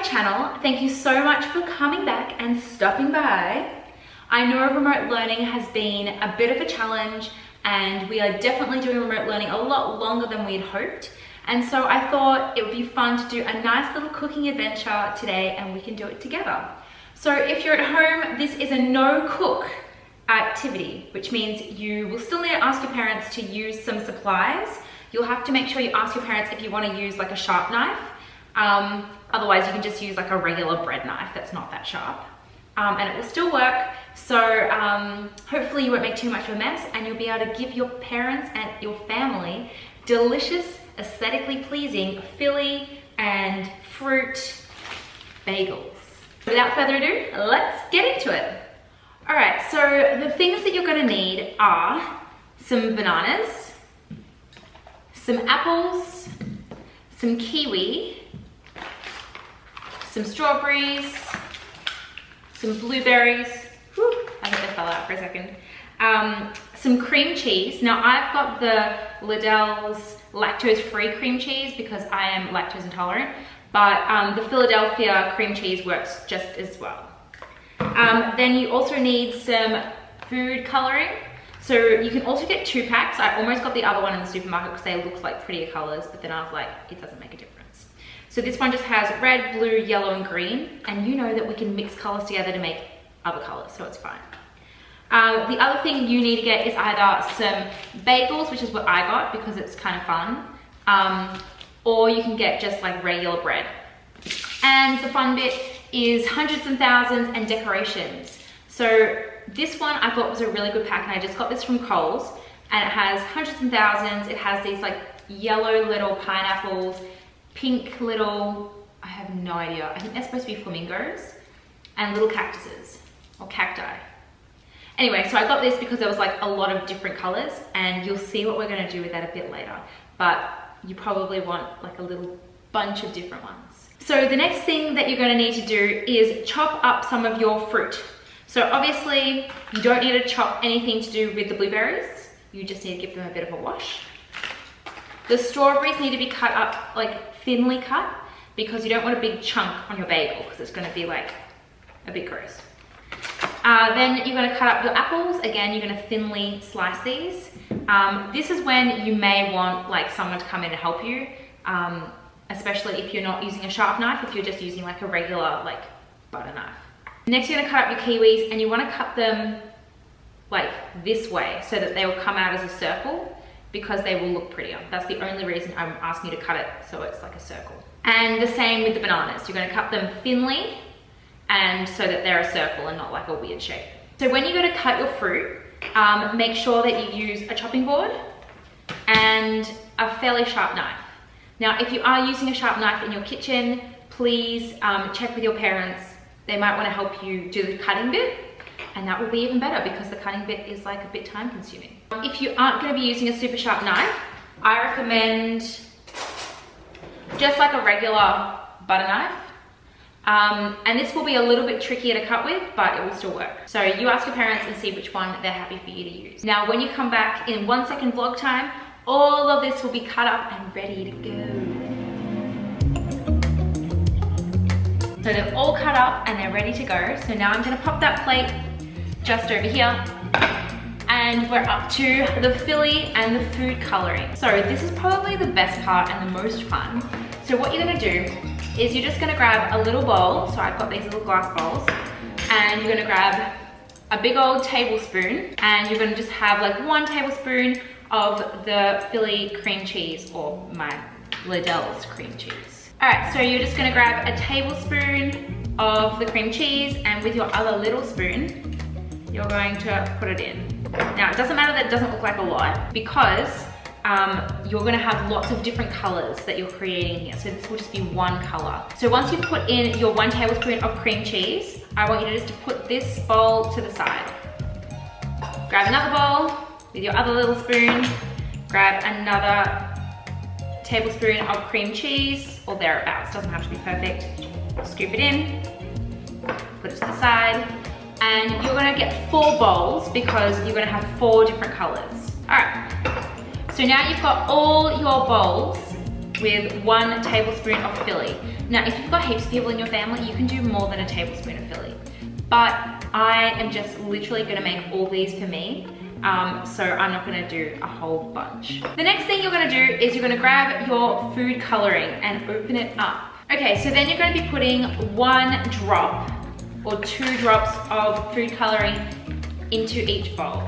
channel. Thank you so much for coming back and stopping by. I know remote learning has been a bit of a challenge and we are definitely doing remote learning a lot longer than we had hoped. And so I thought it would be fun to do a nice little cooking adventure today and we can do it together. So if you're at home, this is a no cook activity, which means you will still need to ask your parents to use some supplies. You'll have to make sure you ask your parents if you want to use like a sharp knife. Otherwise you can just use like a regular bread knife that's not that sharp. And it will still work. So hopefully you won't make too much of a mess and you'll be able to give your parents and your family delicious, aesthetically pleasing Philly and fruit bagels. Without further ado, let's get into it. All right, so the things that you're gonna need are some bananas, some apples, some kiwi, some strawberries, some blueberries. Whew, I think they fell out for a second. Some cream cheese. Now I've got the Lidl's lactose-free cream cheese because I am lactose intolerant, but the Philadelphia cream cheese works just as well. Then you also need some food coloring. So you can also get 2 packs. I almost got the other one in the supermarket because they looked like prettier colors, but then I was like, it doesn't make a difference. So this one just has red, blue, yellow, and green. And you know that we can mix colors together to make other colors, so it's fine. The other thing you need to get is either some bagels, which is what I got because it's kind of fun, or you can get just like regular bread. And the fun bit is hundreds and thousands and decorations. So this one I thought was a really good pack and I just got this from Kohl's and it has hundreds and thousands. It has these like yellow little pineapples, pink little, I have no idea, I think they're supposed to be flamingos, and little cactuses or cacti. Anyway, so I got this because there was like a lot of different colors and you'll see what we're gonna do with that a bit later, but you probably want like a little bunch of different ones. So the next thing that you're gonna need to do is chop up some of your fruit. So obviously you don't need to chop anything to do with the blueberries. You just need to give them a bit of a wash. The strawberries need to be cut up, like thinly cut, because you don't want a big chunk on your bagel because it's gonna be like a bit gross. Then you're gonna cut up your apples. Again, you're gonna thinly slice these. This is when you may want like someone to come in and help you, especially if you're not using a sharp knife, if you're just using like a regular like butter knife. Next, you're gonna cut up your kiwis and you wanna cut them like this way so that they will come out as a circle because they will look prettier. That's the only reason I'm asking you to cut it so it's like a circle. And the same with the bananas. You're gonna cut them thinly and so that they're a circle and not like a weird shape. So when you go to cut your fruit, make sure that you use a chopping board and a fairly sharp knife. Now, if you are using a sharp knife in your kitchen, please check with your parents. They might want to help you do the cutting bit, and that will be even better because the cutting bit is like a bit time consuming. If you aren't going to be using a super sharp knife, I recommend just like a regular butter knife. And this will be a little bit trickier to cut with, but it will still work. So you ask your parents and see which one they're happy for you to use. Now, when you come back in 1 second vlog time, all of this will be cut up and ready to go. So they're all cut up and they're ready to go. So now I'm gonna pop that plate just over here. And we're up to the Philly and the food coloring. So this is probably the best part and the most fun. So what you're gonna do is you're just gonna grab a little bowl. So I've got these little glass bowls. And you're gonna grab a big old tablespoon. And you're gonna just have like 1 tablespoon of the Philly cream cheese or my Lidl's cream cheese. All right, so you're just gonna grab a tablespoon of the cream cheese and with your other little spoon, you're going to put it in. Now, it doesn't matter that it doesn't look like a lot because you're gonna have lots of different colors that you're creating here. So this will just be 1 color. So once you put in your 1 tablespoon of cream cheese, I want you to just put this bowl to the side. Grab another bowl with your other little spoon, grab another tablespoon of cream cheese or thereabouts, doesn't have to be perfect. Scoop it in, put it to the side, and you're gonna get 4 bowls because you're gonna have 4 different colors. All right, so now you've got all your bowls with 1 tablespoon of Philly. Now, if you've got heaps of people in your family, you can do more than a tablespoon of Philly. But I am just literally gonna make all these for me. So I'm not gonna do a whole bunch. The next thing you're gonna do is you're gonna grab your food coloring and open it up. Okay, so then you're gonna be putting 1 drop or 2 drops of food coloring into each bowl.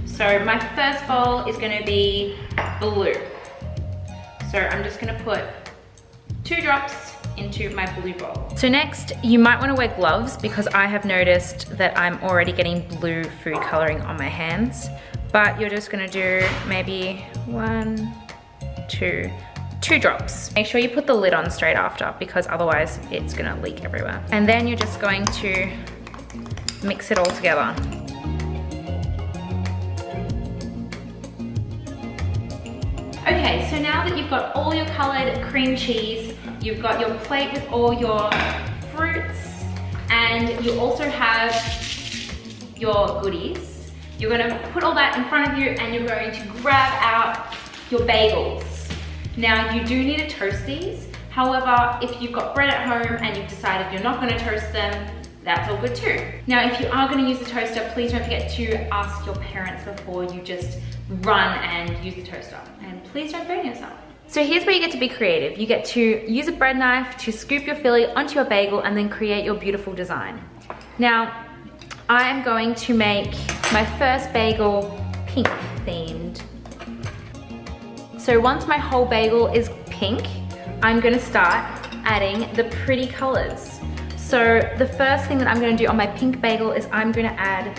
So my first bowl is gonna be blue. So I'm just gonna put 2 drops into my blue bowl. So next, you might wanna wear gloves because I have noticed that I'm already getting blue food coloring on my hands, but you're just gonna do maybe 1, 2 drops. Make sure you put the lid on straight after because otherwise it's gonna leak everywhere. And then you're just going to mix it all together. Okay, so now that you've got all your colored cream cheese, you've got your plate with all your fruits, and you also have your goodies, you're gonna put all that in front of you and you're going to grab out your bagels. Now, you do need to toast these. However, if you've got bread at home and you've decided you're not gonna toast them, that's all good too. Now, if you are gonna use the toaster, please don't forget to ask your parents before you just run and use the toaster. And please don't burn yourself. So here's where you get to be creative. You get to use a bread knife to scoop your Philly onto your bagel and then create your beautiful design. Now, I am going to make my first bagel pink themed. So once my whole bagel is pink, I'm gonna start adding the pretty colors. So the first thing that I'm gonna do on my pink bagel is I'm gonna add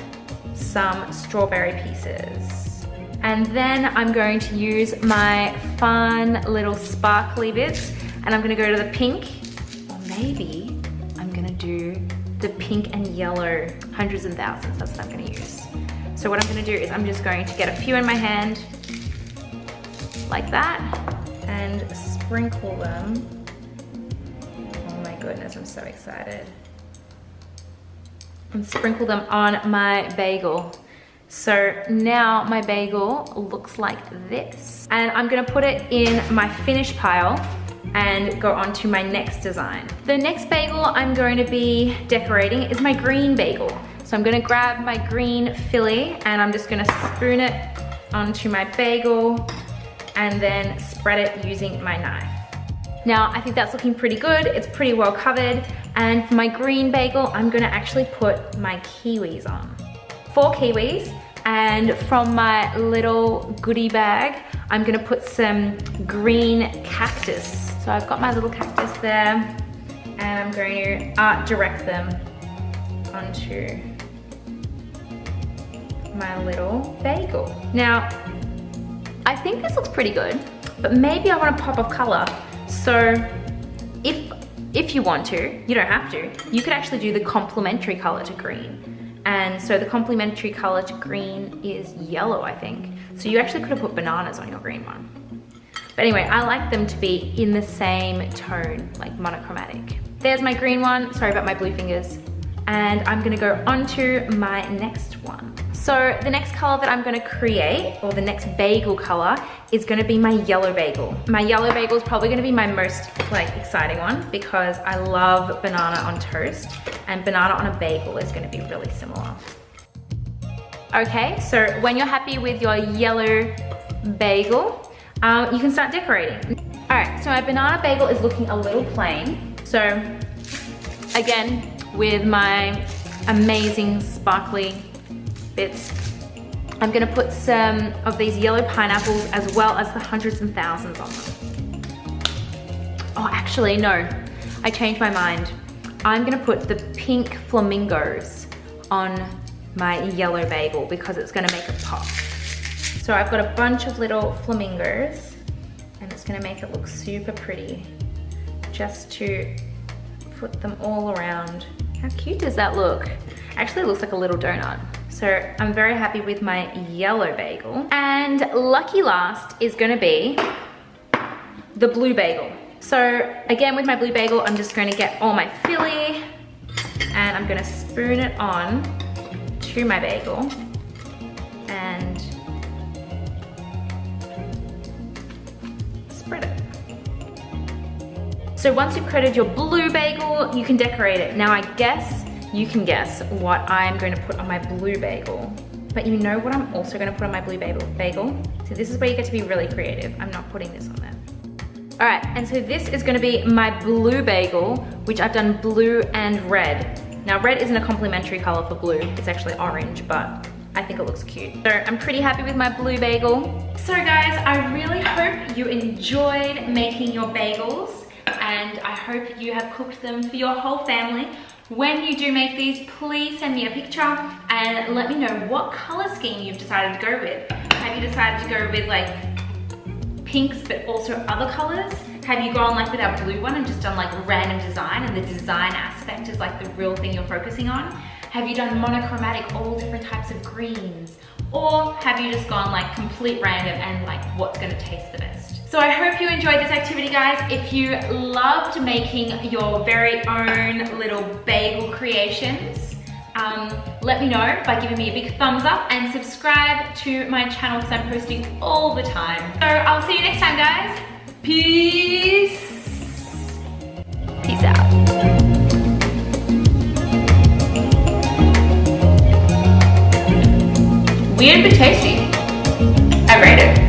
some strawberry pieces. And then I'm going to use my fun little sparkly bits and I'm gonna go to the pink, or maybe I'm gonna do the pink and yellow hundreds and thousands, that's what I'm gonna use. So what I'm gonna do is I'm just going to get a few in my hand, like that, and sprinkle them. Oh my goodness, I'm so excited. And sprinkle them on my bagel. So now my bagel looks like this. And I'm gonna put it in my finish pile and go on to my next design. The next bagel I'm going to be decorating is my green bagel. So I'm gonna grab my green Philly and I'm just gonna spoon it onto my bagel and then spread it using my knife. Now, I think that's looking pretty good. It's pretty well covered. And for my green bagel, I'm gonna actually put my kiwis on. 4 kiwis, and from my little goodie bag, I'm gonna put some green cactus. So I've got my little cactus there, and I'm going to art direct them onto my little bagel. Now, I think this looks pretty good, but maybe I want a pop of color. So if you want to, you don't have to, you could actually do the complementary color to green. And so the complementary color to green is yellow, I think. So you actually could have put bananas on your green one. But anyway, I like them to be in the same tone, like monochromatic. There's my green one, sorry about my blue fingers. And I'm gonna go on to my next one. So the next color that I'm gonna create, or the next bagel color, is gonna be my yellow bagel. My yellow bagel is probably gonna be my most exciting one because I love banana on toast, and banana on a bagel is gonna be really similar. Okay, so when you're happy with your yellow bagel, you can start decorating. All right, so my banana bagel is looking a little plain. So again, with my amazing sparkly bits, I'm gonna put some of these yellow pineapples as well as the hundreds and thousands on them. Oh, actually, no, I changed my mind. I'm gonna put the pink flamingos on my yellow bagel because it's gonna make it pop. So I've got a bunch of little flamingos and it's gonna make it look super pretty just to put them all around. How cute does that look? Actually, it looks like a little donut. So I'm very happy with my yellow bagel. And lucky last is gonna be the blue bagel. So again, with my blue bagel, I'm just gonna get all my Philly and I'm gonna spoon it on to my bagel and spread it. So once you've created your blue bagel, you can decorate it. Now I guess you can guess what I'm going to put on my blue bagel. But you know what I'm also going to put on my blue bagel? So this is where you get to be really creative. I'm not putting this on there. All right, and so this is going to be my blue bagel, which I've done blue and red. Now red isn't a complementary color for blue. It's actually orange, but I think it looks cute. So I'm pretty happy with my blue bagel. So guys, I really hope you enjoyed making your bagels, and I hope you have cooked them for your whole family. When you do make these, please send me a picture and let me know what color scheme you've decided to go with. Have you decided to go with like pinks but also other colors? Have you gone like with our blue one and just done like random design, and the design aspect is like the real thing you're focusing on? Have you done monochromatic, all different types of greens? Or have you just gone like complete random and like what's gonna taste the best? So I hope you enjoyed this activity, guys. If you loved making your very own little bagel creations, let me know by giving me a big thumbs up and subscribe to my channel because I'm posting all the time. So I'll see you next time, guys. Peace. Peace out. Weird but tasty. I rate it.